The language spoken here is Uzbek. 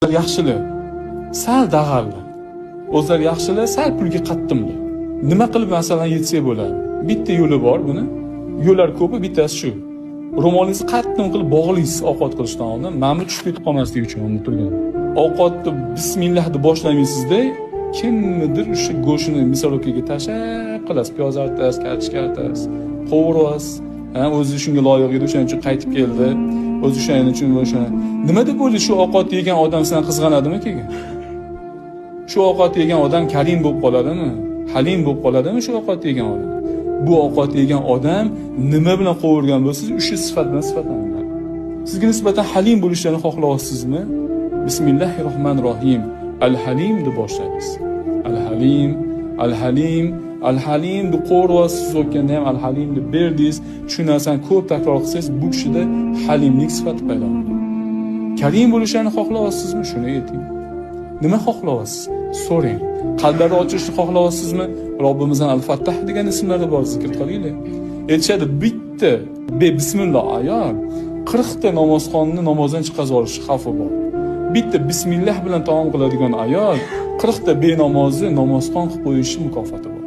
o'zlari yaxshilar sal dag'allar. O'zlari yaxshilar sal pulga qattimlar. Nima qilib masalan yetsak bo'ladi? Bitta yo'li bor buni. Yo'llar ko'pi, bittasi shu. Ro'molingizni qattiq qilib bog'laysiz ovqat qilishdan oldin, ma'mur tushib ketib qolmasligi uchun uni turgan. Ovqatni bismillah deb boshlamaysizda, kimnidir o'sha go'shtni misolkaga tashlab qilasiz, piyoz artasiz, kartoshka artasiz, qovurasiz. O'zi shunga loyiq edi, o'shaning uchun qaytib keldi. O'zi o'shaning uchun o'sha. Nima deb o'ylaysiz, shu ovqat yegan odam sizdan qizg'anadimi keyin? Shu ovqat yegan odam karim bo'lib qoladimi? Halim bo'lib qoladimi shu ovqat yegan odam? Bu ovqat yegan odam nima bilan qovurgan bo'lsangiz, o'sha sifat bilan sifatlanadi. Sizga nisbatan halim bo'lishni xohlayapsizmi? Bismillahirrohmanirrohim. Al-Halim deb boshlaysiz. Al-Halim, Al-Halim, Al-Halim deb qo'rvasiz o'tganda ham Al-Halim deb berdingiz. Shu narsani ko'p takror qilsangiz, bu kishida halimlik sifati paydo bo'ladi. Karim bo'lishni xohlayapsizmi? Shuni ayting. Nima xohlayapsiz? So'rang. Qalblarni ochishni xohlayapsizmi? Robbimizdan Al-Fattah degan ismlari bor, zikr qilinglar. Aytishadi, bitta bismillah ayol 40 ta namozxonni namozdan chiqarib olishi xavfi bor. Bitta bismillah bilan taom qiladigan ayol 40 ta benamozni namozxon qilib qo'yishi mukofoti bor.